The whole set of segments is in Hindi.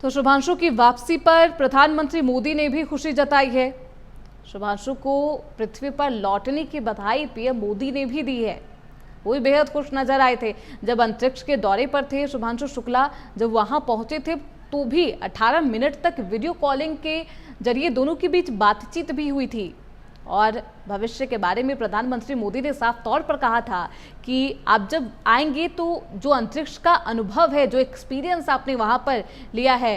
तो शुभांशु की वापसी पर प्रधानमंत्री मोदी ने भी खुशी जताई है। शुभांशु को पृथ्वी पर लौटने की बधाई पीएम मोदी ने भी दी है। वो भी बेहद खुश नजर आए थे जब अंतरिक्ष के दौरे पर थे। शुभांशु शुक्ला जब वहां पहुंचे थे तो भी 18 मिनट तक वीडियो कॉलिंग के जरिए दोनों के बीच बातचीत भी हुई थी और भविष्य के बारे में प्रधानमंत्री मोदी ने साफ तौर पर कहा था कि आप जब आएंगे तो जो अंतरिक्ष का अनुभव है, जो एक्सपीरियंस आपने वहां पर लिया है,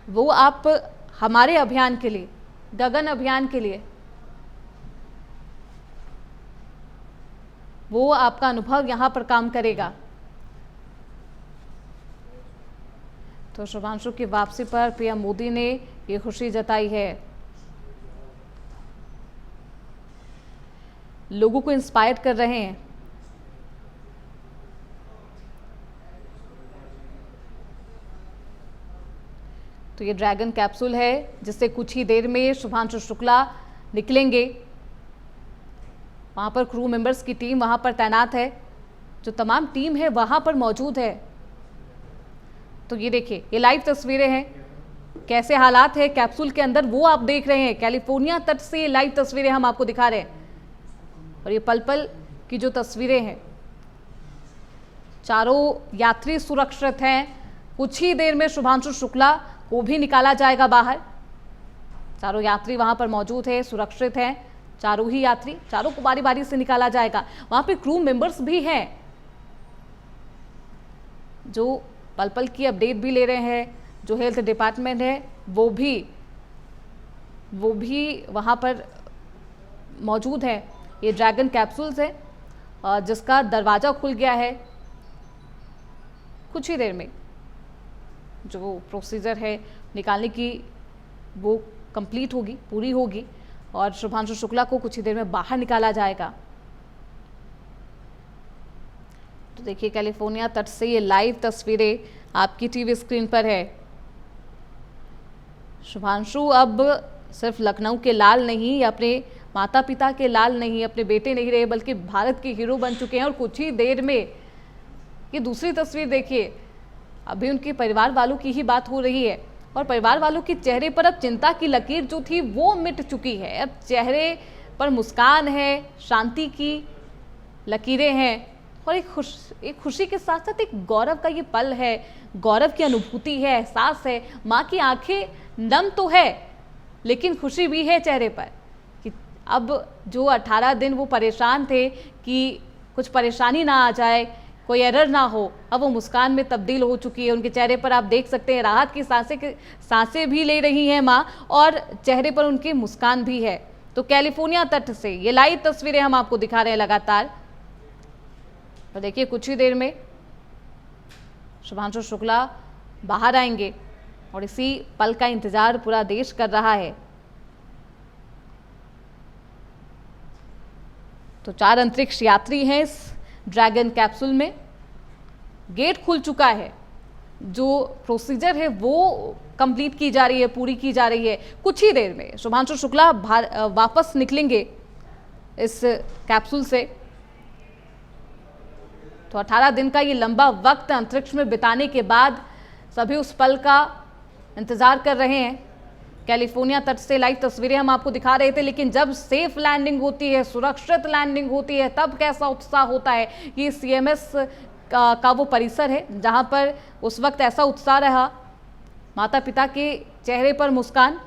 वो आप हमारे अभियान के लिए, गगन अभियान के लिए, वो आपका अनुभव यहां पर काम करेगा। तो शुभांशु की वापसी पर पीएम मोदी ने ये खुशी जताई है। लोगों को इंस्पायर कर रहे हैं। तो ये ड्रैगन कैप्सूल है जिससे कुछ ही देर में शुभांशु शुक्ला निकलेंगे। वहां पर क्रू मेंबर्स की टीम वहां पर तैनात है, जो तमाम टीम है वहां पर मौजूद है। तो ये देखिए, ये लाइव तस्वीरें हैं, कैसे हालात है कैप्सूल के अंदर वो आप देख रहे हैं। कैलिफोर्निया तट से ये लाइव तस्वीरें हम आपको दिखा रहे हैं और ये पल पल की जो तस्वीरें हैं। चारों यात्री सुरक्षित हैं। कुछ ही देर में शुभांशु शुक्ला को भी निकाला जाएगा बाहर। चारों यात्री वहां पर मौजूद है, सुरक्षित हैं। चारों ही यात्री, चारों को बारी बारी से निकाला जाएगा। वहां पे क्रू मेंबर्स भी हैं जो पल पल की अपडेट भी ले रहे हैं। जो हेल्थ डिपार्टमेंट है वो भी वहां पर मौजूद है। ये ड्रैगन कैप्सूल्स है जिसका दरवाजा खुल गया है। कुछ ही देर में जो प्रोसीजर है निकालने की वो कंप्लीट होगी, पूरी होगी और शुभांशु शुक्ला को कुछ ही देर में बाहर निकाला जाएगा। तो देखिए, कैलिफोर्निया तट से ये लाइव तस्वीरें आपकी टीवी स्क्रीन पर है। शुभांशु अब सिर्फ लखनऊ के लाल नहीं, अपने माता पिता के लाल नहीं, अपने बेटे नहीं रहे, बल्कि भारत के हीरो बन चुके हैं। और कुछ ही देर में ये दूसरी तस्वीर देखिए, अभी उनके परिवार वालों की ही बात हो रही है और परिवार वालों के चेहरे पर अब चिंता की लकीर जो थी वो मिट चुकी है। अब चेहरे पर मुस्कान है, शांति की लकीरें हैं और एक खुशी के साथ साथ एक गौरव का ये पल है, गौरव की अनुभूति है, एहसास है। माँ की आंखें नम तो है लेकिन खुशी भी है चेहरे पर कि अब जो 18 दिन वो परेशान थे कि कुछ परेशानी ना आ जाए, कोई एरर ना हो, अब वो मुस्कान में तब्दील हो चुकी है। उनके चेहरे पर आप देख सकते हैं राहत की सांसें भी ले रही हैं माँ और चेहरे पर उनकी मुस्कान भी है। तो कैलिफोर्निया तट से ये लाइव तस्वीरें हम आपको दिखा रहे हैं लगातार। तो देखिए, कुछ ही देर में शुभांशु शुक्ला बाहर आएंगे और इसी पल का इंतजार पूरा देश कर रहा है। तो 4 अंतरिक्ष यात्री हैं इस ड्रैगन कैप्सूल में। गेट खुल चुका है, जो प्रोसीजर है वो कंप्लीट की जा रही है, पूरी की जा रही है। कुछ ही देर में शुभांशु शुक्ला वापस निकलेंगे इस कैप्सूल से। तो 18 दिन का ये लंबा वक्त अंतरिक्ष में बिताने के बाद सभी उस पल का इंतजार कर रहे हैं। कैलिफोर्निया तट से लाइव तस्वीरें हम आपको दिखा रहे थे, लेकिन जब सेफ लैंडिंग होती है, सुरक्षित लैंडिंग होती है, तब कैसा उत्साह होता है। ये सीएमएस का वो परिसर है जहां पर उस वक्त ऐसा उत्साह रहा। माता पिता के चेहरे पर मुस्कान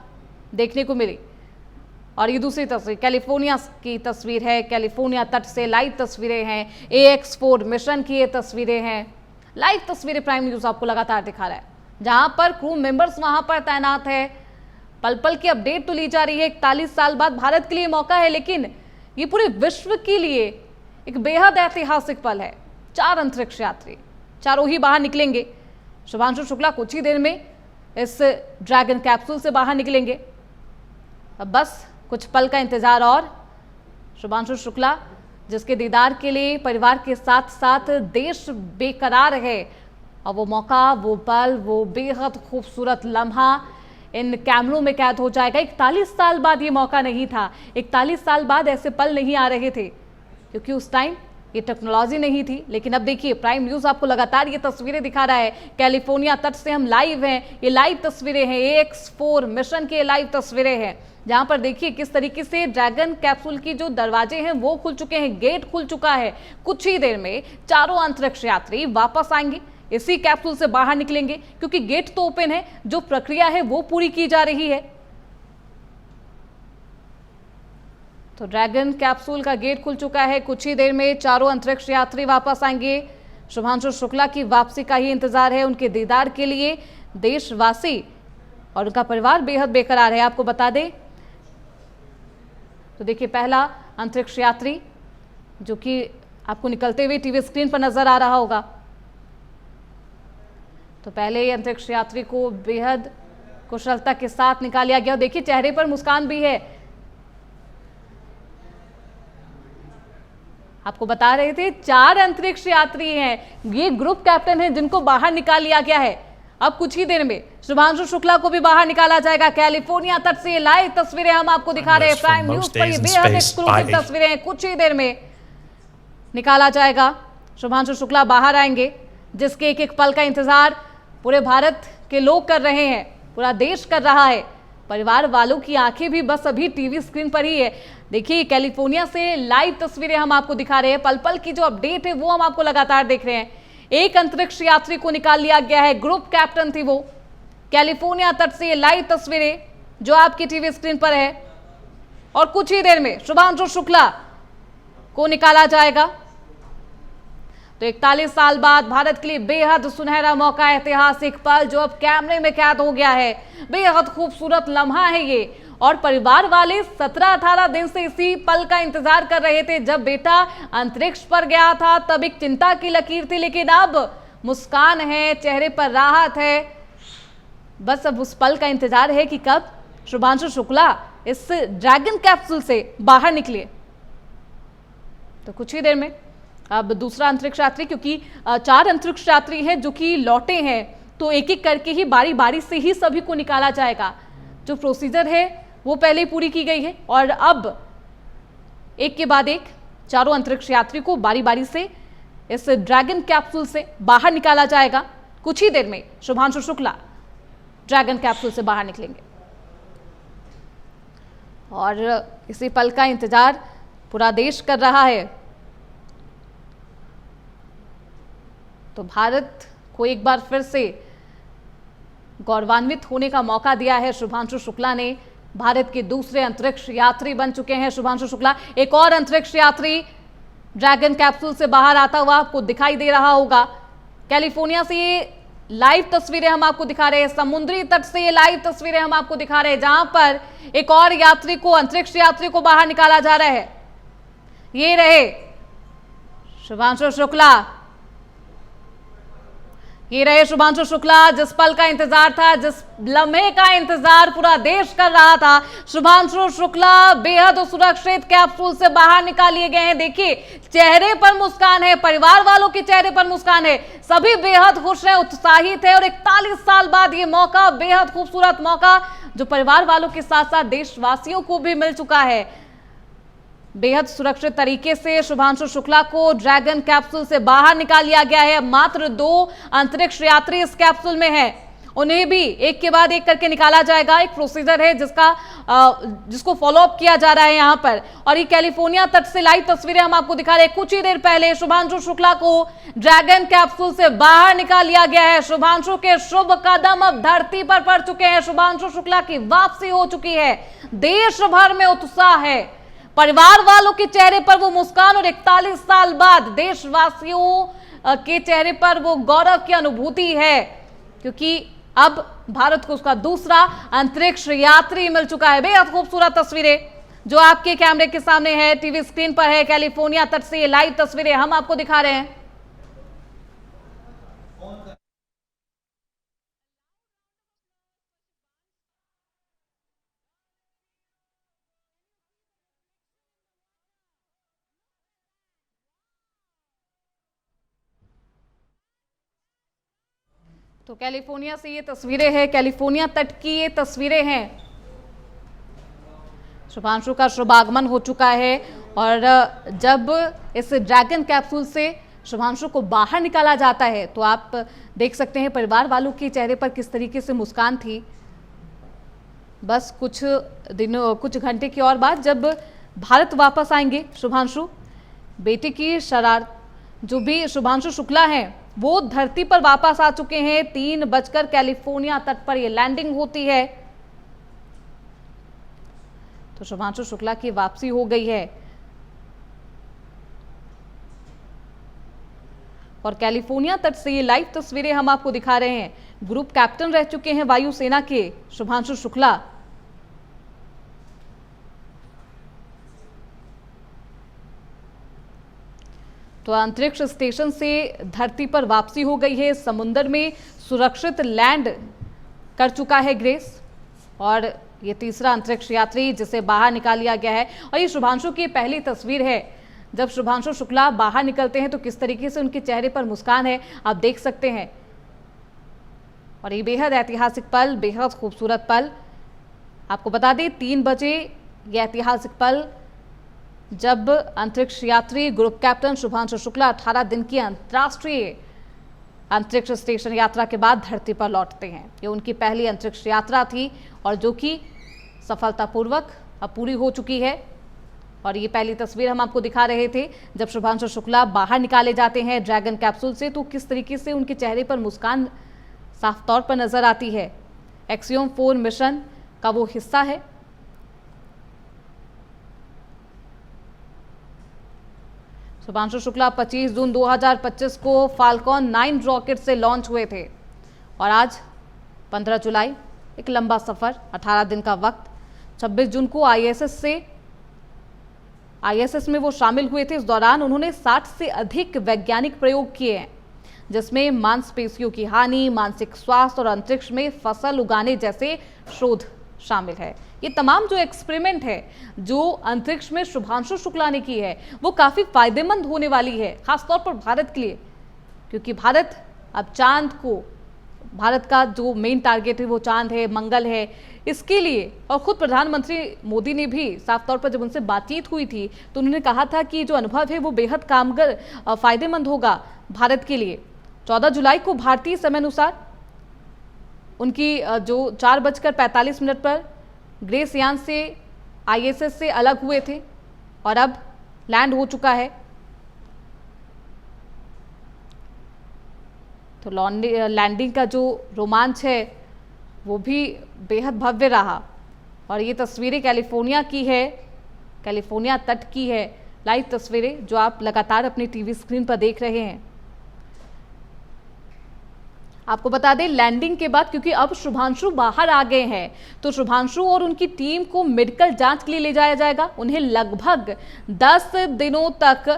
देखने को मिली। और ये दूसरी तस्वीर कैलिफोर्निया की तस्वीर है, कैलिफोर्निया तट से लाइव तस्वीरें हैं। AX4 मिशन की ये तस्वीरें हैं। लाइव तस्वीरें प्राइम न्यूज़ आपको लगातार दिखा रहा है, जहां पर क्रू मेंबर्स वहां पर तैनात है। पल पल की अपडेट तो ली जा रही है। 41 साल बाद भारत के लिए मौका है, लेकिन ये पूरे विश्व के लिए एक बेहद ऐतिहासिक पल है। 4 अंतरिक्ष यात्री, चारों ही बाहर निकलेंगे। शुभांशु शुक्ला कुछ ही देर में इस ड्रैगन कैप्सूल से बाहर निकलेंगे। अब बस कुछ पल का इंतजार और शुभांशु शुक्ला, जिसके दीदार के लिए परिवार के साथ साथ देश बेकरार है, और वो मौका, वो पल, वो बेहद खूबसूरत लम्हा इन कैमरों में कैद हो जाएगा। 41 साल बाद ये मौका नहीं था, 41 साल बाद ऐसे पल नहीं आ रहे थे, क्योंकि उस टाइम ये टेक्नोलॉजी नहीं थी। लेकिन अब देखिए प्राइम न्यूज आपको लगातार ये तस्वीरें दिखा रहा है। कैलिफोर्निया तट से हम लाइव हैं, ये लाइव तस्वीरें हैं, AX4 मिशन की लाइव तस्वीरें हैं, जहां पर देखिए किस तरीके से ड्रैगन कैप्सूल की जो दरवाजे हैं वो खुल चुके हैं, गेट खुल चुका है। कुछ ही देर में चारों अंतरिक्ष यात्री वापस आएंगे, इसी कैप्सूल से बाहर निकलेंगे, क्योंकि गेट तो ओपन है, जो प्रक्रिया है वो पूरी की जा रही है। तो ड्रैगन कैप्सूल का गेट खुल चुका है, कुछ ही देर में चारों अंतरिक्ष यात्री वापस आएंगे। शुभांशु शुक्ला की वापसी का ही इंतजार है, उनके दीदार के लिए देशवासी और उनका परिवार बेहद बेकरार है। आपको बता दें तो देखिए पहला अंतरिक्ष यात्री जो कि आपको निकलते हुए टीवी स्क्रीन पर नजर आ रहा होगा। तो पहले ही अंतरिक्ष यात्री को बेहद कुशलता के साथ निकाल लिया गया। देखिए चेहरे पर मुस्कान भी है। आपको बता रहे थे 4 अंतरिक्ष यात्री हैं, ये ग्रुप कैप्टन हैं जिनको बाहर निकाल लिया गया है। अब कुछ ही देर में शुभांशु शुक्ला को भी बाहर निकाला जाएगा। कैलिफोर्निया तट से ये लाइव तस्वीरें हम आपको दिखा रहे हैं, प्राइम न्यूज पर ये बेहद एक्सक्लूसिव तस्वीरें हैं। कुछ ही देर में निकाला जाएगा, शुभांशु शुक्ला बाहर आएंगे, जिसके एक एक पल का इंतजार पूरे भारत के लोग कर रहे हैं, पूरा देश कर रहा है। परिवार वालों की आंखें भी बस अभी टीवी स्क्रीन पर ही है। देखिए कैलिफोर्निया से लाइव तस्वीरें हम आपको दिखा रहे हैं, पल पल की जो अपडेट है वो हम आपको लगातार देख रहे हैं। एक अंतरिक्ष यात्री को निकाल लिया गया है, ग्रुप कैप्टन थी वो। कैलिफोर्निया तट से ये लाइव तस्वीरें जो आपकी टीवी स्क्रीन पर है, और कुछ ही देर में शुभांशु शुक्ला को निकाला जाएगा। तो 41 साल बाद भारत के लिए बेहद सुनहरा मौका, ऐतिहासिक पल जो अब कैमरे में कैद हो गया है। बेहद खूबसूरत लम्हा है ये, और परिवार वाले 17-18 दिन से इसी पल का इंतजार कर रहे थे। जब बेटा अंतरिक्ष पर गया था तब एक चिंता की लकीर थी, लेकिन अब मुस्कान है, चेहरे पर राहत है। बस अब उस पल का इंतजार है कि कब शुभांशु शुक्ला इस ड्रैगन कैप्सूल से बाहर निकले। तो कुछ ही देर में अब दूसरा अंतरिक्ष यात्री, क्योंकि 4 अंतरिक्ष यात्री हैं जो कि लौटे हैं, तो एक एक करके ही बारी बारी से ही सभी को निकाला जाएगा। जो प्रोसीजर है वो पहले ही पूरी की गई है, और अब एक के बाद एक चारों अंतरिक्ष यात्री को बारी बारी से इस ड्रैगन कैप्सूल से बाहर निकाला जाएगा। कुछ ही देर में शुभांशु शुक्ला ड्रैगन कैप्सूल से बाहर निकलेंगे, और इसी पल का इंतजार पूरा देश कर रहा है। तो भारत को एक बार फिर से गौरवान्वित होने का मौका दिया है शुभांशु शुक्ला ने। भारत के दूसरे अंतरिक्ष यात्री बन चुके हैं शुभांशु शुक्ला। एक और अंतरिक्ष यात्री ड्रैगन कैप्सूल से बाहर आता हुआ आपको दिखाई दे रहा होगा। कैलिफोर्निया से ये लाइव तस्वीरें हम आपको दिखा रहे हैं, समुद्री तट से ये लाइव तस्वीरें हम आपको दिखा रहे हैं, जहां पर एक और यात्री को, अंतरिक्ष यात्री को बाहर निकाला जा रहा है। ये रहे शुभांशु शुक्ला, ये रहे शुभांशु शुक्ला। जिस पल का इंतजार था, जिस लम्हे का इंतजार पूरा देश कर रहा था, शुभांशु शुक्ला बेहद सुरक्षित कैप्सूल से बाहर निकाल लिए गए हैं। देखिए चेहरे पर मुस्कान है, परिवार वालों के चेहरे पर मुस्कान है, सभी बेहद खुश हैं, उत्साहित है। और 41 साल बाद ये मौका, बेहद खूबसूरत मौका जो परिवार वालों के साथ साथ देशवासियों को भी मिल चुका है। बेहद सुरक्षित तरीके से शुभांशु शुक्ला को ड्रैगन कैप्सूल से बाहर निकाल लिया गया है। मात्र 2 अंतरिक्ष यात्री इस कैप्सूल में हैं, उन्हें भी एक के बाद एक करके निकाला जाएगा। एक प्रोसीजर है जिसको फॉलो अप किया जा रहा है यहाँ पर। और ये कैलिफोर्निया तट से लाइव तस्वीरें हम आपको दिखा रहे हैं। कुछ ही देर पहले शुभांशु शुक्ला को ड्रैगन कैप्सूल से बाहर निकाल लिया गया है। शुभांशु के शुभ कदम अब धरती पर पड़ चुके हैं। शुभांशु शुक्ला की वापसी हो चुकी है। देश भर में उत्साह है, परिवार वालों के चेहरे पर वो मुस्कान, और 41 साल बाद देशवासियों के चेहरे पर वो गौरव की अनुभूति है, क्योंकि अब भारत को उसका दूसरा अंतरिक्ष यात्री मिल चुका है। बेहद खूबसूरत तस्वीरें जो आपके कैमरे के सामने है, टीवी स्क्रीन पर है। कैलिफोर्निया तट से ये लाइव तस्वीरें हम आपको दिखा रहे हैं। तो कैलिफोर्निया से ये तस्वीरें हैं, कैलिफोर्निया तट की ये तस्वीरें हैं। शुभांशु का शुभ आगमन हो चुका है और जब इस ड्रैगन कैप्सूल से शुभांशु को बाहर निकाला जाता है तो आप देख सकते हैं परिवार वालों के चेहरे पर किस तरीके से मुस्कान थी। बस कुछ घंटे की और बाद जब भारत वापस आएंगे शुभांशु, बेटे की शरारत जो भी शुभांशु शुक्ला हैं वो धरती पर वापस आ चुके हैं। 3 बजकर कैलिफोर्निया तट पर ये लैंडिंग होती है तो शुभांशु शुक्ला की वापसी हो गई है और कैलिफोर्निया तट से ये लाइव तस्वीरें हम आपको दिखा रहे हैं। ग्रुप कैप्टन रह चुके हैं वायुसेना के शुभांशु शुक्ला। तो अंतरिक्ष स्टेशन से धरती पर वापसी हो गई है। समुद्र में सुरक्षित लैंड कर चुका है ग्रेस और ये तीसरा अंतरिक्ष यात्री जिसे बाहर निकाल लिया गया है। और ये शुभांशु की पहली तस्वीर है। जब शुभांशु शुक्ला बाहर निकलते हैं तो किस तरीके से उनके चेहरे पर मुस्कान है आप देख सकते हैं और ये बेहद ऐतिहासिक पल, बेहद खूबसूरत पल। आपको बता दें 3 बजे ये ऐतिहासिक पल जब अंतरिक्ष यात्री ग्रुप कैप्टन शुभांशु शुक्ला 18 दिन की अंतर्राष्ट्रीय अंतरिक्ष स्टेशन यात्रा के बाद धरती पर लौटते हैं। ये उनकी पहली अंतरिक्ष यात्रा थी और जो कि सफलतापूर्वक अब पूरी हो चुकी है। और ये पहली तस्वीर हम आपको दिखा रहे थे जब शुभांशु शुक्ला बाहर निकाले जाते हैं ड्रैगन कैप्सूल से तो किस तरीके से उनके चेहरे पर मुस्कान साफ तौर पर नजर आती है। एक्सियोम 4 मिशन का वो हिस्सा है। शुभांशु शुक्ला 25 जून 2025 को फाल्कॉन 9 रॉकेट से लॉन्च हुए थे और आज 15 जुलाई, एक लंबा सफर, 18 दिन का वक्त। 26 जून को आईएसएस में वो शामिल हुए थे। इस दौरान उन्होंने 60 से अधिक वैज्ञानिक प्रयोग किए हैं जिसमें मांसपेशियों की हानि, मानसिक स्वास्थ्य और अंतरिक्ष में फसल उगाने जैसे शोध शामिल है। ये तमाम जो एक्सपेरिमेंट है जो अंतरिक्ष में शुभांशु शुक्ला ने की है वो काफी फायदेमंद होने वाली है, खासतौर पर भारत के लिए, क्योंकि भारत अब चांद को, भारत का जो मेन टारगेट है वो चांद है, मंगल है। इसके लिए और खुद प्रधानमंत्री मोदी ने भी साफ तौर पर जब उनसे बातचीत हुई थी तो उन्होंने कहा था कि जो अनुभव है वो बेहद कामगर, फायदेमंद होगा भारत के लिए। 14 जुलाई को भारतीय समय अनुसार उनकी जो 4:45 पर ग्रेस यान से आईएसएस से अलग हुए थे और अब लैंड हो चुका है। तो लैंडिंग का जो रोमांच है वो भी बेहद भव्य रहा और ये तस्वीरें कैलिफोर्निया की है, कैलिफोर्निया तट की है, लाइव तस्वीरें जो आप लगातार अपनी टीवी स्क्रीन पर देख रहे हैं। आपको बता दें लैंडिंग के बाद, क्योंकि अब शुभांशु बाहर आ गए हैं, तो शुभांशु और उनकी टीम को मेडिकल जांच के लिए ले जाया जाएगा। उन्हें लगभग 10 दिनों तक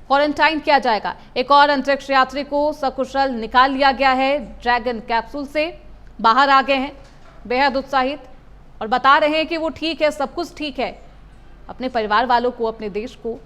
क्वारंटाइन किया जाएगा। एक और अंतरिक्ष यात्री को सकुशल निकाल लिया गया है, ड्रैगन कैप्सूल से बाहर आ गए हैं, बेहद उत्साहित और बता रहे हैं कि वो ठीक है, सब कुछ ठीक है, अपने परिवार वालों को, अपने देश को।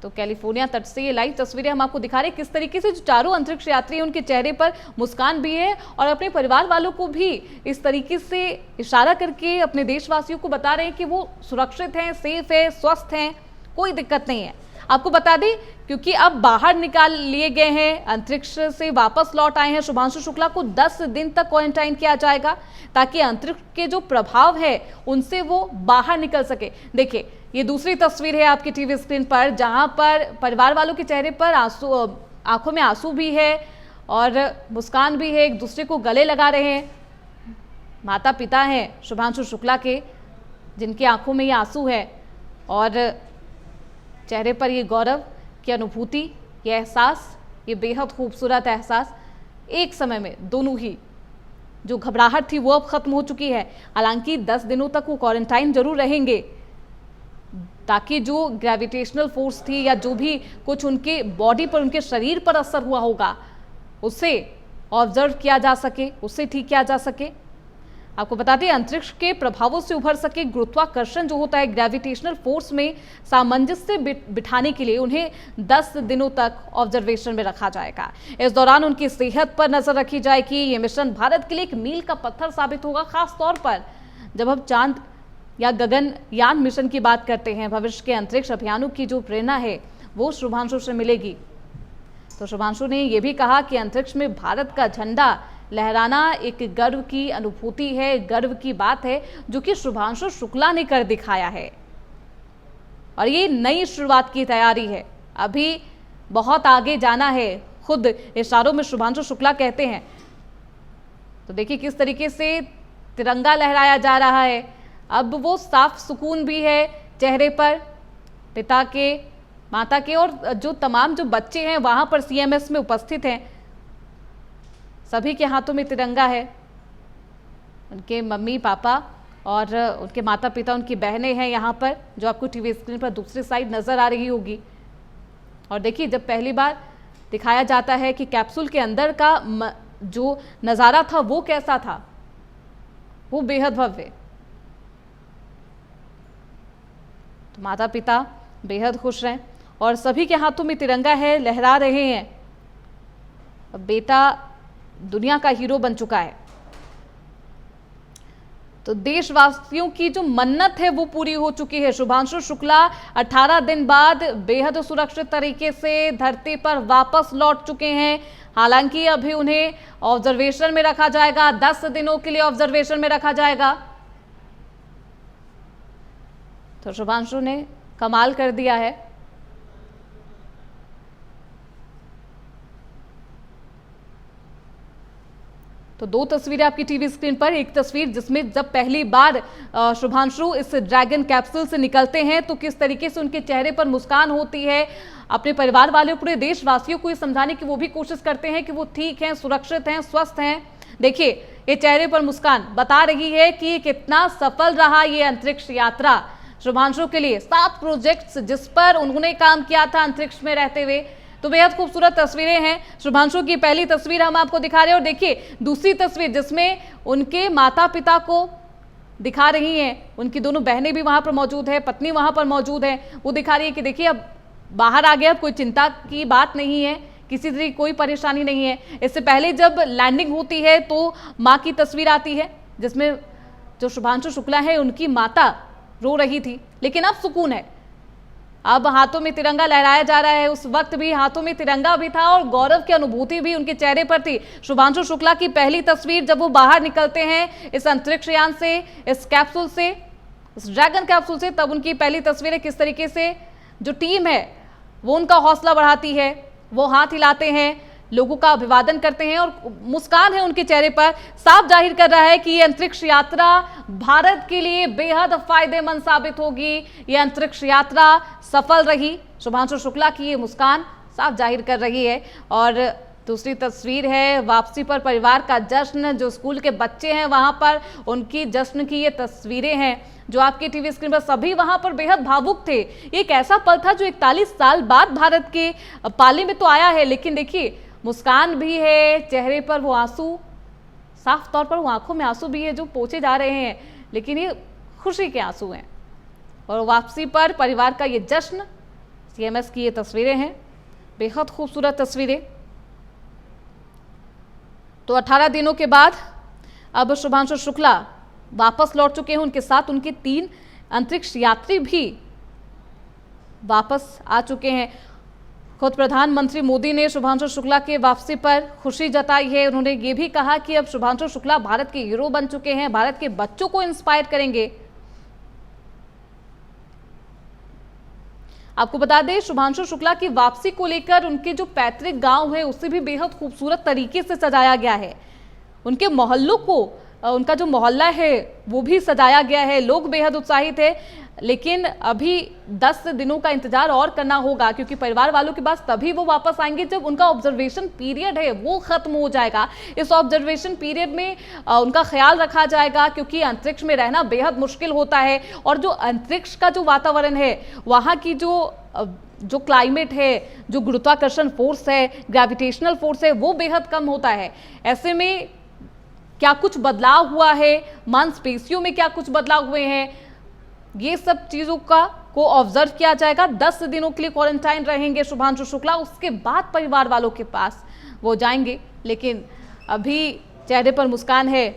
तो कैलिफोर्निया तट से ये लाइव तस्वीरें हम आपको दिखा रहे हैं किस तरीके से जो चारों अंतरिक्ष यात्री हैं उनके चेहरे पर मुस्कान भी है और अपने परिवार वालों को भी इस तरीके से इशारा करके अपने देशवासियों को बता रहे हैं कि वो सुरक्षित हैं, सेफ है, स्वस्थ हैं, कोई दिक्कत नहीं है। आपको बता दें क्योंकि अब बाहर निकाल लिए गए हैं, अंतरिक्ष से वापस लौट आए हैं, शुभांशु शुक्ला को 10 दिन तक क्वारंटाइन किया जाएगा ताकि अंतरिक्ष के जो प्रभाव है उनसे वो बाहर निकल सके। देखिए ये दूसरी तस्वीर है आपकी टीवी स्क्रीन पर जहां पर परिवार वालों के चेहरे पर आंसू, आंखों में आंसू भी है और मुस्कान भी है, एक दूसरे को गले लगा रहे हैं। माता पिता हैं शुभांशु शुक्ला के जिनकी आंखों में ये आंसू है और चेहरे पर ये गौरव की अनुभूति, ये एहसास, ये बेहद खूबसूरत एहसास। एक समय में दोनों ही जो घबराहट थी वो अब खत्म हो चुकी है। हालांकि 10 दिनों तक वो क्वारंटाइन जरूर रहेंगे ताकि जो ग्रेविटेशनल फोर्स थी या जो भी कुछ उनके बॉडी पर, उनके शरीर पर असर हुआ होगा उसे ऑब्जर्व किया जा सके, उससे ठीक किया जा सके। आपको बता दें अंतरिक्ष के प्रभावों से उभर सके गुरुत्वाकर्षण जो होता है, ग्रेविटेशनल फोर्स में सामंजस्य बिठाने के लिए उन्हें 10 दिनों तक ऑब्जर्वेशन में रखा जाएगा। इस दौरान उनकी सेहत पर नजर रखी जाएगी। ये मिशन भारत के लिए एक मील का पत्थर साबित होगा, खास तौर पर जब हम चांद या गगनयान मिशन की बात करते हैं, भविष्य के अंतरिक्ष अभियानों की जो प्रेरणा है वो शुभांशु से मिलेगी। तो शुभांशु ने यह भी कहा कि अंतरिक्ष में भारत का झंडा लहराना एक गर्व की अनुभूति है, गर्व की बात है, जो कि शुभांशु शुक्ला ने कर दिखाया है और ये नई शुरुआत की तैयारी है। अभी बहुत आगे जाना है, खुद इशारों में शुभांशु शुक्ला कहते हैं। तो देखिए किस तरीके से तिरंगा लहराया जा रहा है। अब वो साफ सुकून भी है चेहरे पर, पिता के, माता के और जो तमाम जो बच्चे हैं वहां पर सीएमएस में उपस्थित हैं, सभी के हाथों में तिरंगा है। उनके मम्मी पापा और उनके माता पिता, उनकी बहनें हैं यहाँ पर, जो आपको टीवी स्क्रीन पर दूसरी साइड नजर आ रही होगी। और देखिए जब पहली बार दिखाया जाता है कि कैप्सूल के अंदर का जो नज़ारा था वो कैसा था, वो बेहद भव्य। तो माता पिता बेहद खुश हैं और सभी के हाथों में तिरंगा है, लहरा रहे हैं। अब बेटा दुनिया का हीरो बन चुका है। तो देशवासियों की जो मन्नत है वो पूरी हो चुकी है। शुभांशु शुक्ला 18 दिन बाद बेहद सुरक्षित तरीके से धरती पर वापस लौट चुके हैं। हालांकि अभी उन्हें ऑब्जर्वेशन में रखा जाएगा, 10 दिनों के लिए ऑब्जर्वेशन में रखा जाएगा। तो शुभांशु ने कमाल कर दिया है। तो दो तस्वीरें आपकी टीवी स्क्रीन पर, एक तस्वीर जिसमें जब पहली बार शुभांशु इस ड्रैगन कैप्सूल से निकलते हैं तो किस तरीके से उनके चेहरे पर मुस्कान होती है। अपने परिवार वाले, पूरे देशवासियों को ये समझाने की वो भी कोशिश करते हैं कि वो ठीक हैं, सुरक्षित हैं, स्वस्थ हैं। देखिए ये चेहरे पर मुस्कान बता रही है कि कितना सफल रहा ये अंतरिक्ष यात्रा शुभांशु के लिए। 7 प्रोजेक्ट्स जिस पर उन्होंने काम किया था अंतरिक्ष में रहते हुए, तो बेहद खूबसूरत तस्वीरें हैं। शुभांशु की पहली तस्वीर हम आपको दिखा रहे हैं और देखिए दूसरी तस्वीर जिसमें उनके माता पिता को दिखा रही हैं, उनकी दोनों बहनें भी वहां पर मौजूद है, पत्नी वहां पर मौजूद है, वो दिखा रही है कि देखिए अब बाहर आ गया, अब कोई चिंता की बात नहीं है, किसी तरह कोई परेशानी नहीं है। इससे पहले जब लैंडिंग होती है तो माँ की तस्वीर आती है जिसमें जो शुभांशु शुक्ला है उनकी माता रो रही थी, लेकिन अब सुकून है। अब हाथों में तिरंगा लहराया जा रहा है। उस वक्त भी हाथों में तिरंगा भी था और गौरव की अनुभूति भी उनके चेहरे पर थी। शुभांशु शुक्ला की पहली तस्वीर जब वो बाहर निकलते हैं इस अंतरिक्ष यान से, इस कैप्सूल से, इस ड्रैगन कैप्सूल से, तब उनकी पहली तस्वीर है। किस तरीके से जो टीम है वो उनका हौसला बढ़ाती है, वो हाथ हिलाते हैं, लोगों का अभिवादन करते हैं और मुस्कान है उनके चेहरे पर, साफ जाहिर कर रहा है कि ये अंतरिक्ष यात्रा भारत के लिए बेहद फायदेमंद साबित होगी। ये अंतरिक्ष यात्रा सफल रही। शुभांशु शुक्ला की ये मुस्कान साफ जाहिर कर रही है। और दूसरी तस्वीर है वापसी पर परिवार का जश्न, जो स्कूल के बच्चे हैं वहां पर उनकी जश्न की ये तस्वीरें हैं जो आपके टीवी स्क्रीन पर, सभी वहां पर बेहद भावुक थे। ये एक ऐसा पल था जो 41 साल बाद भारत के पाले में तो आया है, लेकिन देखिए मुस्कान भी है चेहरे पर, वो आंसू साफ तौर पर, वो आंखों में आंसू भी है जो पोंछे जा रहे हैं, लेकिन ये खुशी के आंसू हैं। और वापसी पर परिवार का ये जश्न, सीएमएस की ये तस्वीरें हैं, बेहद खूबसूरत तस्वीरें। तो 18 दिनों के बाद अब शुभांशु शुक्ला वापस लौट चुके हैं। उनके साथ उनके 3 अंतरिक्ष यात्री भी वापस आ चुके हैं। खुद प्रधानमंत्री मोदी ने शुभांशु शुक्ला के वापसी पर खुशी जताई है। उन्होंने ये भी कहा कि अब शुभांशु शुक्ला भारत के हीरो बन चुके हैं, भारत के बच्चों को इंस्पायर करेंगे। आपको बता दें शुभांशु शुक्ला की वापसी को लेकर उनके जो पैतृक गांव है उसे भी बेहद खूबसूरत तरीके से सजाया गया है। उनके मोहल्लों को, उनका जो मोहल्ला है वो भी सजाया गया है। लोग बेहद उत्साहित है, लेकिन अभी 10 दिनों का इंतजार और करना होगा, क्योंकि परिवार वालों के पास तभी वो वापस आएंगे जब उनका ऑब्जर्वेशन पीरियड है वो खत्म हो जाएगा। इस ऑब्जर्वेशन पीरियड में उनका ख्याल रखा जाएगा, क्योंकि अंतरिक्ष में रहना बेहद मुश्किल होता है और जो अंतरिक्ष का जो वातावरण है, वहाँ की जो क्लाइमेट है, जो गुरुत्वाकर्षण फोर्स है, ग्रेविटेशनल फोर्स है, वो बेहद कम होता है। ऐसे में क्या कुछ बदलाव हुआ है, मांसपेशियों में क्या कुछ बदलाव हुए हैं, ये सब चीजों को ऑब्जर्व किया जाएगा। 10 दिनों के लिए क्वारंटाइन रहेंगे शुभांशु शुक्ला, उसके बाद परिवार वालों के पास वो जाएंगे। लेकिन अभी चेहरे पर मुस्कान है,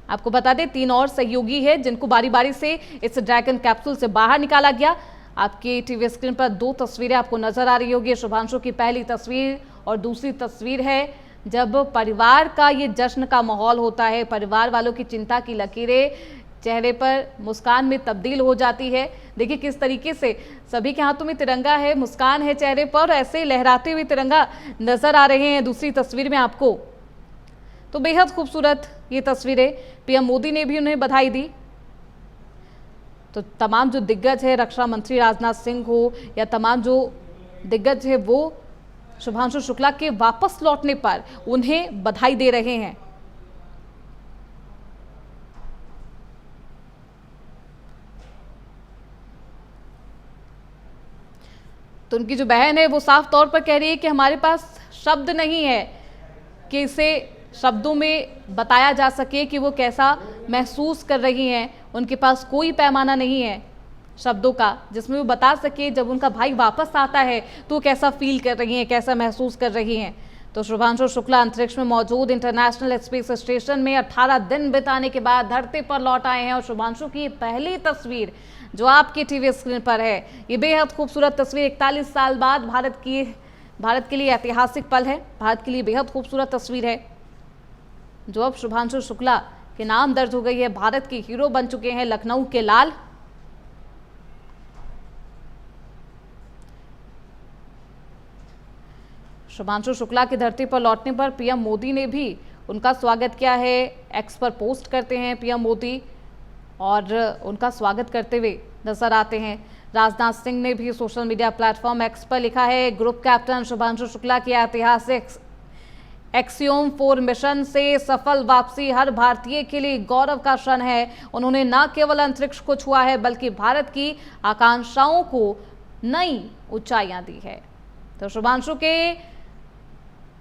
आपको बता दें 3 और सहयोगी है जिनको बारी बारी से इस ड्रैगन कैप्सूल से बाहर निकाला गया। आपकी टीवी स्क्रीन पर 2 तस्वीरें आपको नजर आ रही होगी। शुभांशु की पहली तस्वीर और दूसरी तस्वीर है जब परिवार का ये जश्न का माहौल होता है, परिवार वालों की चिंता की लकीरें चेहरे पर मुस्कान में तब्दील हो जाती है। देखिए किस तरीके से सभी के हाथों में तिरंगा है, मुस्कान है चेहरे पर, ऐसे लहराते हुए तिरंगा नजर आ रहे हैं दूसरी तस्वीर में आपको। तो बेहद खूबसूरत ये तस्वीरें, पीएम मोदी ने भी उन्हें बधाई दी। तो तमाम जो दिग्गज है, रक्षा मंत्री राजनाथ सिंह हो या तमाम जो दिग्गज है, वो शुभांशु शुक्ला के वापस लौटने पर उन्हें बधाई दे रहे हैं। तो उनकी जो बहन है वो साफ तौर पर कह रही है कि हमारे पास शब्द नहीं है कि इसे शब्दों में बताया जा सके कि वो कैसा महसूस कर रही हैं। उनके पास कोई पैमाना नहीं है शब्दों का जिसमें वो बता सके जब उनका भाई वापस आता है तो कैसा फील कर रही हैं, कैसा महसूस कर रही हैं। तो शुभांशु शुक्ला अंतरिक्ष में मौजूद इंटरनेशनल स्पेस स्टेशन में 18 दिन बिताने के बाद धरती पर लौट आए हैं और शुभांशु की पहली तस्वीर जो आपकी टीवी स्क्रीन पर है, ये बेहद खूबसूरत तस्वीर 41 साल बाद भारत के लिए ऐतिहासिक पल है, भारत के लिए बेहद खूबसूरत तस्वीर है जो अब शुभांशु शुक्ला के नाम दर्ज हो गई है। भारत के हीरो बन चुके हैं लखनऊ के लाल। शुभांशु शुक्ला की धरती पर लौटने पर पीएम मोदी ने भी उनका स्वागत किया है। एक्स पर पोस्ट करते हैं पीएम मोदी और उनका स्वागत करते हुए नजर आते हैं। राजनाथ सिंह ने भी सोशल मीडिया प्लेटफॉर्म एक्स पर लिखा है, ग्रुप कैप्टन शुभांशु शुक्ला की ऐतिहासिक एक्सियोम 4 मिशन से सफल वापसी हर भारतीय के लिए गौरव का क्षण है। उन्होंने न केवल अंतरिक्ष को छुआ है बल्कि भारत की आकांक्षाओं को नई ऊंचाइयां दी है। तो शुभांशु के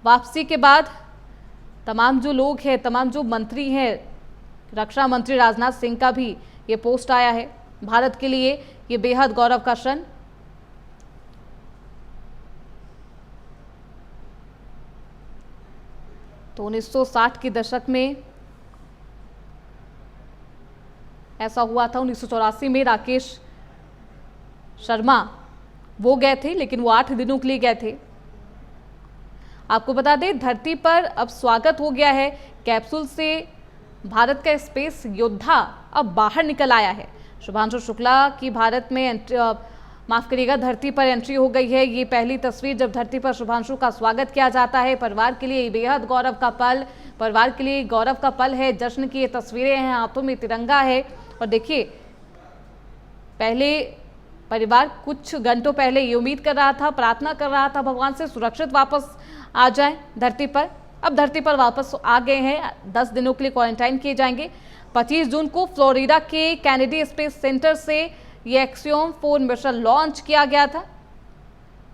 वापसी के बाद तमाम जो लोग हैं, तमाम जो मंत्री हैं, रक्षा मंत्री राजनाथ सिंह का भी ये पोस्ट आया है, भारत के लिए ये बेहद गौरव का क्षण। तो 1960 के दशक में ऐसा हुआ था। 1984 में राकेश शर्मा वो गए थे, लेकिन वो 8 दिनों के लिए गए थे। आपको बता दें धरती पर अब स्वागत हो गया है। कैप्सूल से भारत का स्पेस योद्धा अब बाहर निकल आया है। शुभांशु शुक्ला की भारत में माफ करिएगा धरती पर एंट्री हो गई है। ये पहली तस्वीर जब धरती पर शुभांशु का स्वागत किया जाता है। परिवार के लिए बेहद गौरव का पल, परिवार के लिए गौरव का पल है। जश्न की ये तस्वीरें हैं, हाथों में तिरंगा है। और देखिए पहले परिवार कुछ घंटों पहले ये उम्मीद कर रहा था, प्रार्थना कर रहा था भगवान से सुरक्षित वापस आ जाएं धरती पर। अब धरती पर वापस आ गए हैं। 10 दिनों के लिए क्वारंटाइन किए जाएंगे। 25 जून को फ्लोरिडा के कैनेडी स्पेस सेंटर से ये एक्सियोम 4 मिशन लॉन्च किया गया था।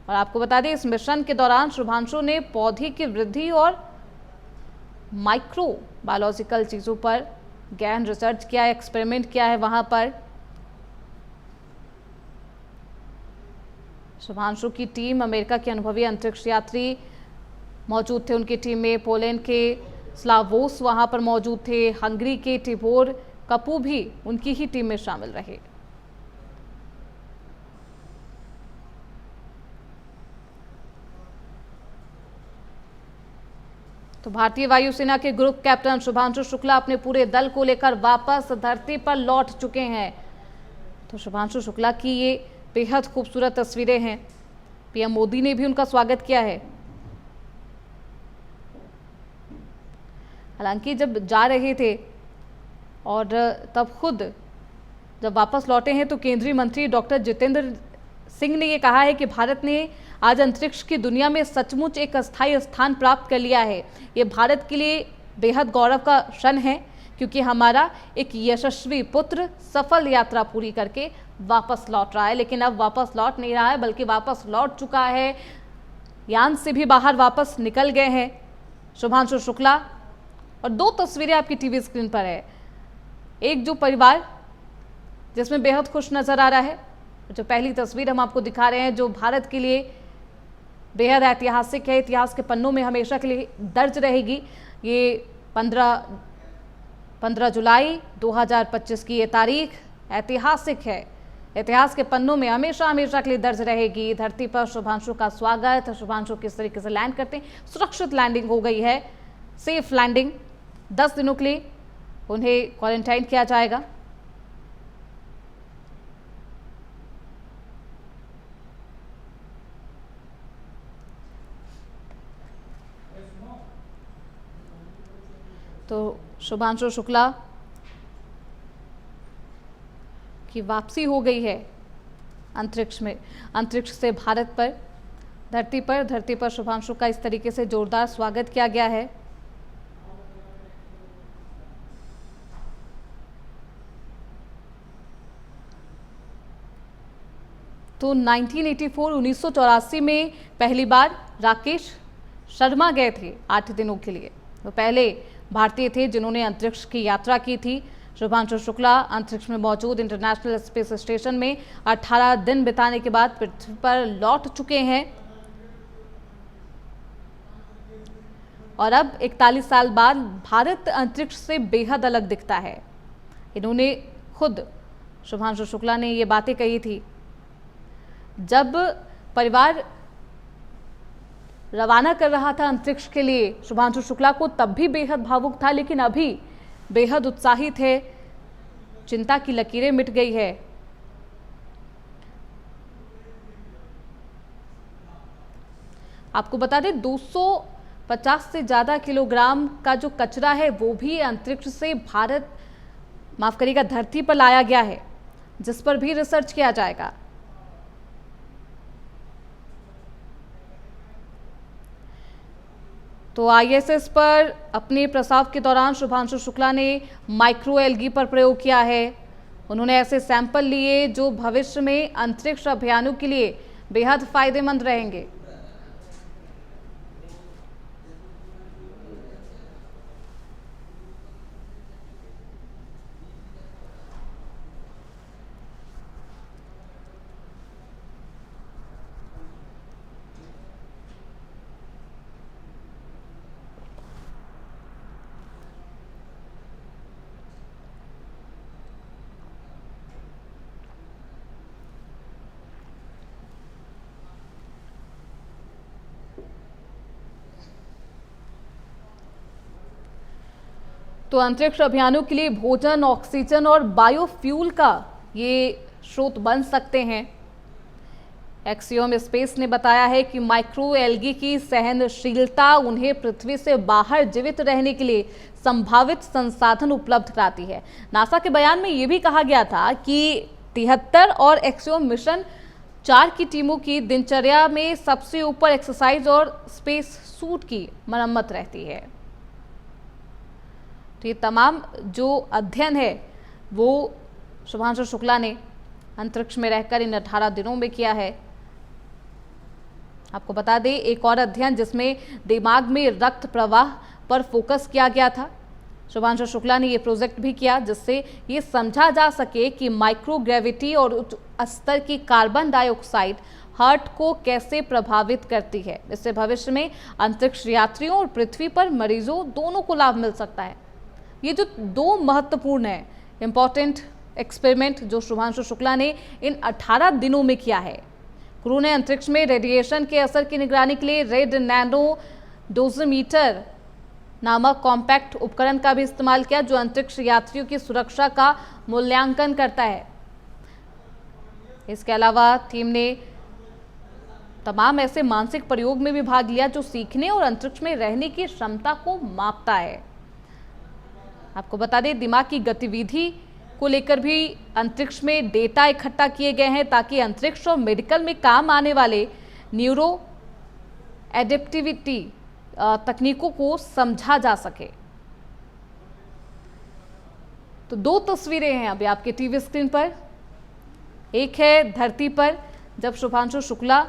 और आपको बता दें इस मिशन के दौरान शुभांशु ने पौधे की वृद्धि और माइक्रो बायोलॉजिकल चीज़ों पर गहन रिसर्च किया है, एक्सपेरिमेंट किया है वहाँ पर। शुभांशु की टीम अमेरिका के अनुभवी अंतरिक्ष यात्री मौजूद थे उनकी टीम में। पोलैंड के स्लावोस वहां पर मौजूद थे। हंगरी के टिबोर कपू भी उनकी ही टीम में शामिल रहे। तो भारतीय वायुसेना के ग्रुप कैप्टन शुभांशु शुक्ला अपने पूरे दल को लेकर वापस धरती पर लौट चुके हैं। तो शुभांशु शुक्ला की ये बेहद खूबसूरत तस्वीरें हैं। पीएम मोदी ने भी उनका स्वागत किया है। हालांकि जब जा रहे थे और तब खुद जब वापस लौटे हैं तो केंद्रीय मंत्री डॉक्टर जितेंद्र सिंह ने ये कहा है कि भारत ने आज अंतरिक्ष की दुनिया में सचमुच एक अस्थायी स्थान प्राप्त कर लिया है। ये भारत के लिए बेहद गौरव का क्षण है क्योंकि हमारा एक यशस्वी पुत्र सफल यात्रा पूरी करके वापस लौट रहा है। लेकिन अब वापस लौट नहीं रहा है बल्कि वापस लौट चुका है। यान से भी बाहर वापस निकल गए हैं शुभांशु शुक्ला। और 2 तस्वीरें आपकी टीवी स्क्रीन पर है। एक जो परिवार जिसमें बेहद खुश नजर आ रहा है, जो पहली तस्वीर हम आपको दिखा रहे हैं जो भारत के लिए बेहद ऐतिहासिक है, इतिहास के पन्नों में हमेशा के लिए दर्ज रहेगी। ये 15 15 जुलाई 2025 की ये तारीख ऐतिहासिक है, इतिहास के पन्नों में हमेशा हमेशा के लिए दर्ज रहेगी। धरती पर शुभांशु का स्वागत। शुभांशु किस तरीके से लैंड करते हैं, सुरक्षित लैंडिंग हो गई है, सेफ लैंडिंग। 10 दिनों के लिए उन्हें क्वारंटाइन किया जाएगा। तो शुभांशु शुक्ला की वापसी हो गई है अंतरिक्ष में, अंतरिक्ष से भारत पर, धरती पर शुभांशु का इस तरीके से जोरदार स्वागत किया गया है। तो 1984 में पहली बार राकेश शर्मा गए थे 8 दिनों के लिए। तो पहले भारतीय थे जिन्होंने अंतरिक्ष की यात्रा की थी। शुभांशु शुक्ला अंतरिक्ष में मौजूद इंटरनेशनल स्पेस स्टेशन में 18 दिन बिताने के बाद पृथ्वी पर लौट चुके हैं और अब 41 साल बाद भारत अंतरिक्ष से बेहद अलग दिखता है। इन्होंने खुद, शुभांशु शुक्ला ने ये बातें कही थी जब परिवार रवाना कर रहा था अंतरिक्ष के लिए शुभांशु शुक्ला को, तब भी बेहद भावुक था, लेकिन अभी बेहद उत्साहित है। चिंता की लकीरें मिट गई है। आपको बता दें 250 से ज्यादा किलोग्राम का जो कचरा है वो भी अंतरिक्ष से भारत, माफ करिएगा, धरती पर लाया गया है, जिस पर भी रिसर्च किया जाएगा। तो आईएसएस पर अपने प्रस्ताव के दौरान शुभांशु शुक्ला ने माइक्रो एल्गी पर प्रयोग किया है। उन्होंने ऐसे सैंपल लिए जो भविष्य में अंतरिक्ष अभियानों के लिए बेहद फायदेमंद रहेंगे। तो अंतरिक्ष अभियानों के लिए भोजन, ऑक्सीजन और बायोफ्यूल का ये स्रोत बन सकते हैं। एक्सियोम स्पेस ने बताया है कि माइक्रो एल्गी की सहनशीलता उन्हें पृथ्वी से बाहर जीवित रहने के लिए संभावित संसाधन उपलब्ध कराती है। नासा के बयान में यह भी कहा गया था कि 73 और एक्सियोम मिशन 4 की टीमों की दिनचर्या में सबसे ऊपर एक्सरसाइज और स्पेस सूट की मरम्मत रहती है। तो ये तमाम जो अध्ययन है वो शुभांशु शुक्ला ने अंतरिक्ष में रहकर इन 18 दिनों में किया है। आपको बता दें एक और अध्ययन जिसमें दिमाग में रक्त प्रवाह पर फोकस किया गया था। शुभांशु शुक्ला ने ये प्रोजेक्ट भी किया जिससे ये समझा जा सके कि माइक्रोग्रेविटी और उच्च स्तर की कार्बन डाइऑक्साइड हार्ट को कैसे प्रभावित करती है। इससे भविष्य में अंतरिक्ष यात्रियों और पृथ्वी पर मरीजों दोनों को लाभ मिल सकता है। ये जो 2 महत्वपूर्ण है इंपॉर्टेंट एक्सपेरिमेंट जो शुभांशु शुक्ला ने इन 18 दिनों में किया है। क्रू ने अंतरिक्ष में रेडिएशन के असर की निगरानी के लिए रेड नैनो डोजीमीटर नामक कॉम्पैक्ट उपकरण का भी इस्तेमाल किया जो अंतरिक्ष यात्रियों की सुरक्षा का मूल्यांकन करता है। इसके अलावा टीम ने तमाम ऐसे मानसिक प्रयोग में भी भाग लिया जो सीखने और अंतरिक्ष में रहने की क्षमता को मापता है। आपको बता दें दिमाग की गतिविधि को लेकर भी अंतरिक्ष में डेटा इकट्ठा किए गए हैं ताकि अंतरिक्ष और मेडिकल में काम आने वाले न्यूरो एडेप्टिविटी तकनीकों को समझा जा सके। तो 2 तस्वीरें हैं अभी आपके टीवी स्क्रीन पर। एक है धरती पर जब शुभांशु शुक्ला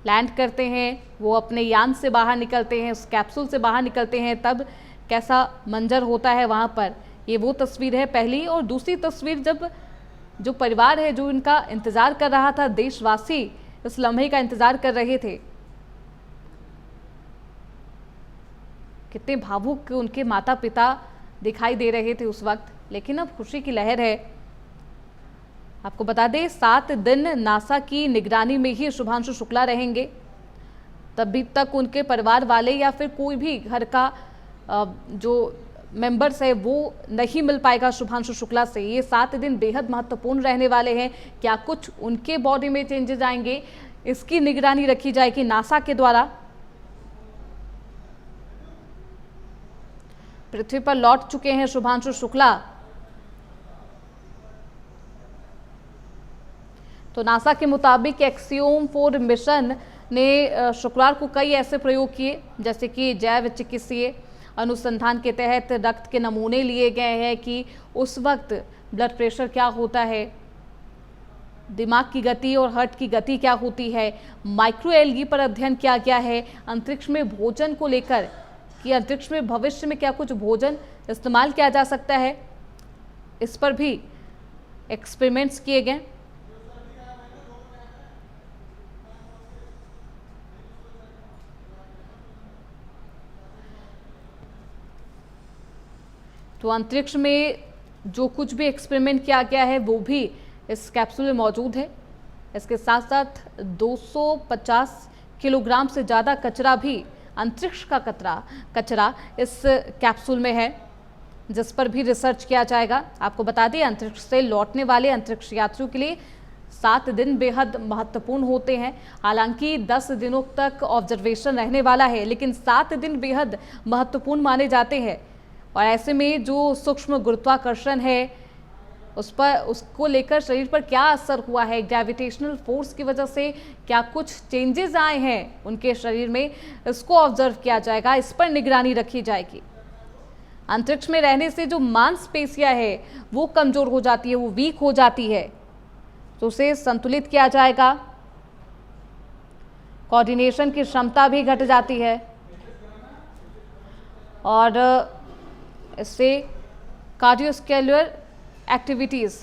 लैंड करते हैं, वो अपने यान से बाहर निकलते हैं, उस कैप्सूल से बाहर निकलते हैं, तब कैसा मंजर होता है वहाँ पर, ये वो तस्वीर है पहली। और दूसरी तस्वीर जब जो परिवार है जो इनका इंतज़ार कर रहा था, देशवासी इस लम्हे का इंतज़ार कर रहे थे, कितने भावुक उनके माता पिता दिखाई दे रहे थे उस वक्त, लेकिन अब खुशी की लहर है। आपको बता दें 7 दिन नासा की निगरानी में ही शुभांशु शुक्ला रहेंगे। तभी तक उनके परिवार वाले या फिर कोई भी घर का जो मेंबर्स है वो नहीं मिल पाएगा शुभांशु शुक्ला से। ये 7 दिन बेहद महत्वपूर्ण रहने वाले हैं। क्या कुछ उनके बॉडी में चेंजेस आएंगे, इसकी निगरानी रखी जाएगी नासा के द्वारा। पृथ्वी पर लौट चुके हैं शुभांशु शुक्ला। तो नासा के मुताबिक एक्सियोम 4 मिशन ने शुक्रवार को कई ऐसे प्रयोग किए, जैसे कि जैव चिकित्सीय अनुसंधान के तहत रक्त के नमूने लिए गए हैं कि उस वक्त ब्लड प्रेशर क्या होता है, दिमाग की गति और हार्ट की गति क्या होती है। माइक्रो एल्गी पर अध्ययन किया गया है। अंतरिक्ष में भोजन को लेकर कि अंतरिक्ष में भविष्य में क्या कुछ भोजन इस्तेमाल किया जा सकता है, इस पर भी एक्सपेरिमेंट्स किए गए। तो अंतरिक्ष में जो कुछ भी एक्सपेरिमेंट किया गया है वो भी इस कैप्सूल में मौजूद है। इसके साथ साथ 250 किलोग्राम से ज़्यादा कचरा भी, अंतरिक्ष का कचरा इस कैप्सूल में है, जिस पर भी रिसर्च किया जाएगा। आपको बता दें अंतरिक्ष से लौटने वाले अंतरिक्ष यात्रियों के लिए 7 दिन बेहद महत्वपूर्ण होते हैं। हालांकि 10 दिनों तक ऑब्जर्वेशन रहने वाला है, लेकिन 7 दिन बेहद महत्वपूर्ण माने जाते हैं। और ऐसे में जो सूक्ष्म गुरुत्वाकर्षण है उसको लेकर शरीर पर क्या असर हुआ है, ग्रेविटेशनल फोर्स की वजह से क्या कुछ चेंजेस आए हैं उनके शरीर में, इसको ऑब्जर्व किया जाएगा, इस पर निगरानी रखी जाएगी। अंतरिक्ष में रहने से जो मांसपेशियां है वो कमजोर हो जाती है, वो वीक हो जाती है, तो उसे संतुलित किया जाएगा। कोऑर्डिनेशन की क्षमता भी घट जाती है और इससे कार्डियोस्केलर एक्टिविटीज़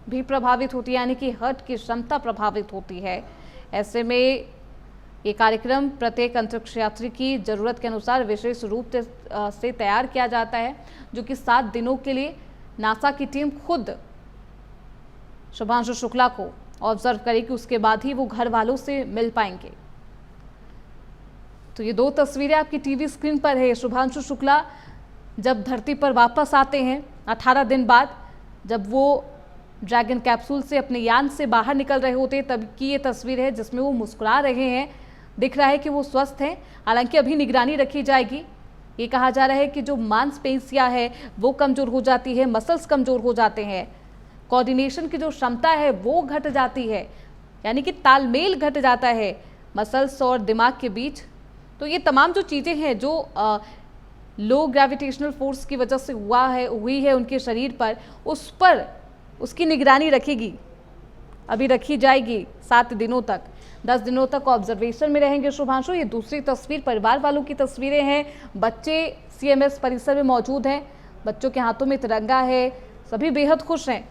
भी प्रभावित होती है, यानी कि हार्ट की क्षमता प्रभावित होती है। ऐसे में ये कार्यक्रम प्रत्येक अंतरिक्ष यात्री की ज़रूरत के अनुसार विशेष रूप से तैयार किया जाता है, जो कि 7 दिनों के लिए नासा की टीम खुद शुभांशु शुक्ला को ऑब्जर्व करेगी। उसके बाद ही वो घर वालों से मिल पाएंगे। तो ये 2 तस्वीरें आपकी टीवी स्क्रीन पर है। शुभांशु शुक्ला जब धरती पर वापस आते हैं 18 दिन बाद, जब वो ड्रैगन कैप्सूल से अपने यान से बाहर निकल रहे होते, तब की ये तस्वीर है जिसमें वो मुस्कुरा रहे हैं। दिख रहा है कि वो स्वस्थ हैं। हालांकि अभी निगरानी रखी जाएगी। ये कहा जा रहा है कि जो मांसपेशियां है वो कमज़ोर हो जाती है, मसल्स कमज़ोर हो जाते हैं, कोऑर्डिनेशन की जो क्षमता है वो घट जाती है, यानी कि तालमेल घट जाता है मसल्स और दिमाग के बीच। तो ये तमाम जो चीज़ें हैं जो लो ग्रेविटेशनल फोर्स की वजह से हुई है उनके शरीर पर, उस पर उसकी निगरानी अभी रखी जाएगी 7 दिनों तक। 10 दिनों तक ऑब्जर्वेशन में रहेंगे शुभांशु। ये दूसरी तस्वीर परिवार वालों की तस्वीरें हैं। बच्चे CMS परिसर में मौजूद हैं, बच्चों के हाथों में तिरंगा है, सभी बेहद खुश हैं।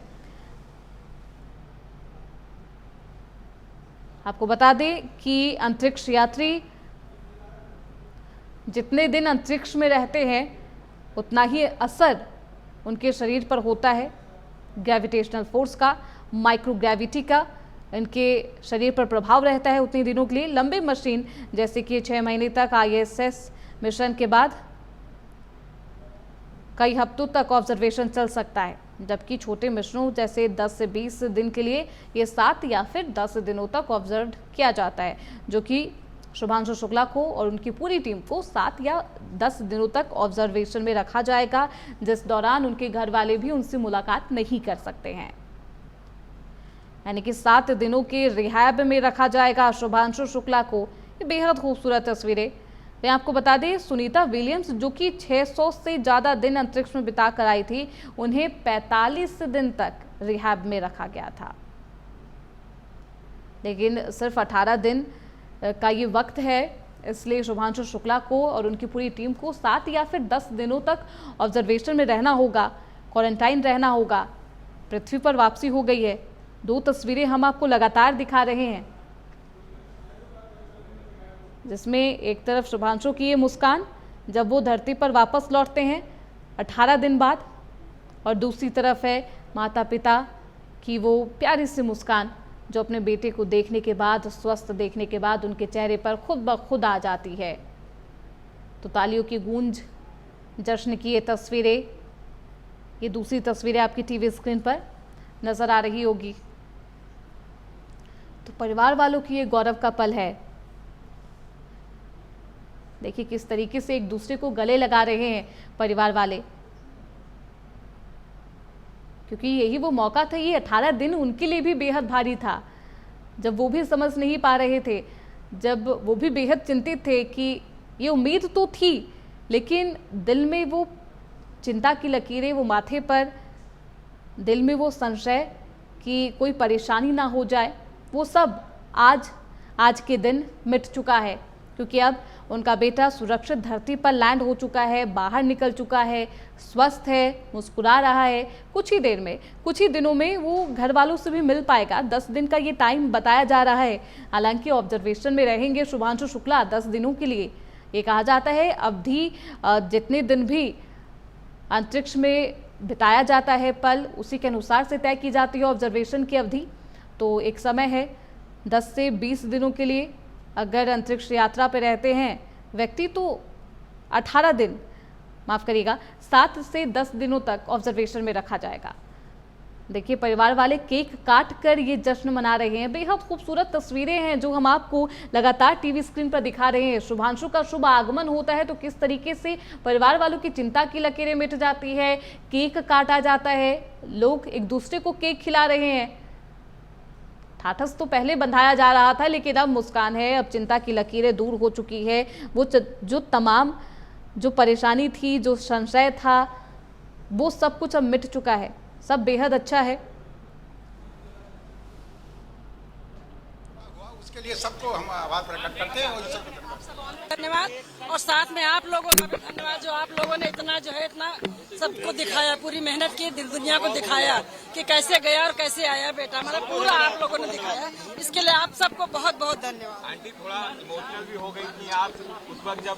आपको बता दें कि अंतरिक्ष यात्री जितने दिन अंतरिक्ष में रहते हैं उतना ही असर उनके शरीर पर होता है ग्रेविटेशनल फोर्स का, माइक्रोग्रेविटी का इनके शरीर पर प्रभाव रहता है उतने दिनों के लिए। लंबे मशीन जैसे कि 6 महीने तक ISS मिशन के बाद कई हफ्तों तक ऑब्जर्वेशन चल सकता है, जबकि छोटे मिशनों जैसे 10 से 20 दिन के लिए ये 7 या फिर 10 दिनों तक ऑब्जर्व किया जाता है, जो कि शुभांशु शुक्ला को और उनकी पूरी टीम को 7 या 10 दिनों तक ऑब्जर्वेशन में रखा जाएगा, जिस दौरान उनके घर वाले भी उनसे मुलाकात नहीं कर सकते हैं। यानी कि 7 दिनों के रिहैब में रखा जाएगा शुभांशु शुक्ला को। ये बेहद खूबसूरत तस्वीरें। मैं आपको बता दें सुनीता विलियम्स जो कि 600 से ज़्यादा दिन अंतरिक्ष में बिता कर आई थी, उन्हें 45 दिन तक रिहैब में रखा गया था, लेकिन सिर्फ 18 दिन का ये वक्त है, इसलिए शुभांशु शुक्ला को और उनकी पूरी टीम को 7 या फिर 10 दिनों तक ऑब्जर्वेशन में रहना होगा, क्वारंटाइन रहना होगा। पृथ्वी पर वापसी हो गई है। 2 तस्वीरें हम आपको लगातार दिखा रहे हैं, जिसमें एक तरफ शुभांशु की ये मुस्कान जब वो धरती पर वापस लौटते हैं, 18 दिन बाद, और दूसरी तरफ है माता पिता की वो प्यारी सी मुस्कान जो अपने बेटे को देखने के बाद, स्वस्थ देखने के बाद उनके चेहरे पर खुद ब खुद आ जाती है। तो तालियों की गूंज, जश्न की ये तस्वीरें, ये दूसरी तस्वीरें आपकी टीवी स्क्रीन पर नजर आ रही होगी। तो परिवार वालों की ये गौरव का पल है। देखिए किस तरीके से एक दूसरे को गले लगा रहे हैं परिवार वाले, क्योंकि यही वो मौका था। ये 18 दिन उनके लिए भी बेहद भारी था, जब वो भी समझ नहीं पा रहे थे, जब वो भी बेहद चिंतित थे कि ये उम्मीद तो थी, लेकिन दिल में वो चिंता की लकीरें, वो माथे पर दिल में वो संशय कि कोई परेशानी ना हो जाए, वो सब आज के दिन मिट चुका है, क्योंकि अब उनका बेटा सुरक्षित धरती पर लैंड हो चुका है, बाहर निकल चुका है, स्वस्थ है, मुस्कुरा रहा है। कुछ ही देर में, कुछ ही दिनों में वो घर वालों से भी मिल पाएगा। 10 दिन का ये टाइम बताया जा रहा है। हालांकि ऑब्जर्वेशन में रहेंगे शुभांशु शुक्ला 10 दिनों के लिए। ये कहा जाता है अवधि जितने दिन भी अंतरिक्ष में बिताया जाता है पल, उसी के अनुसार से तय की जाती है ऑब्जर्वेशन की अवधि। तो एक समय है 10 से 20 दिनों के लिए अगर अंतरिक्ष यात्रा पर रहते हैं व्यक्ति, तो 18 दिन, माफ़ करिएगा, 7 से 10 दिनों तक ऑब्जर्वेशन में रखा जाएगा। देखिए परिवार वाले केक काट कर ये जश्न मना रहे हैं। बेहद खूबसूरत तस्वीरें हैं जो हम आपको लगातार टीवी स्क्रीन पर दिखा रहे हैं। शुभांशु का शुभ आगमन होता है तो किस तरीके से परिवार वालों की चिंता की लकीरें मिट जाती है, केक काटा जाता है, लोग एक दूसरे को केक खिला रहे हैं। ठाठस तो पहले बंधाया जा रहा था, लेकिन अब मुस्कान है, अब चिंता की लकीरें दूर हो चुकी है। वो जो तमाम जो परेशानी थी, जो संशय था, वो सब कुछ अब मिट चुका है। सब बेहद अच्छा है। उसके लिए सबको हम आभार प्रकट करते हैं और धन्यवाद, और साथ में आप लोगों का भी धन्यवाद जो आप लोगों ने इतना सबको दिखाया, पूरी मेहनत की, दिल दुनिया को दिखाया कि कैसे गया और कैसे आया बेटा, मतलब पूरा आप लोगों ने दिखाया। इसके लिए आप सबको बहुत बहुत धन्यवाद। आंटी थोड़ा इमोशनल भी हो गई कि आप उस वक्त जब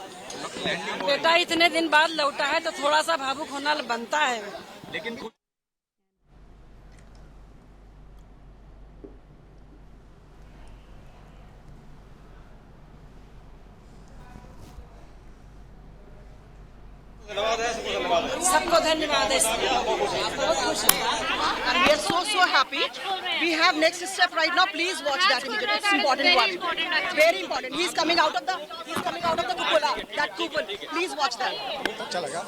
लैंडिंग बेटा इतने दिन बाद लौटा है तो थोड़ा सा भावुक होना बनता है, लेकिन सबको धन्यवाद है। बहुत खुश And we are so happy. We have next step right now. Please watch that immediately. It's important one. Very important. He's coming out of the cupola. That coupon. Please watch that. अच्छा लगा।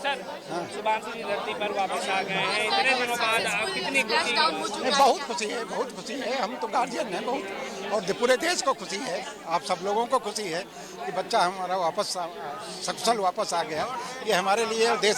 शुभांशु जी धरती पर वापस आ गए हैं, इतने दिनों बाद आप कितनी खुशी? बहुत खुशी है, बहुत खुशी है। हम तो गार्जियन हैं बहुत, और पूरे देश को खुशी है, आप सब लोगों को खुशी है कि बच्चा हमारा वापस सकुशल वापस आ गया। ये हमारे लिए और देश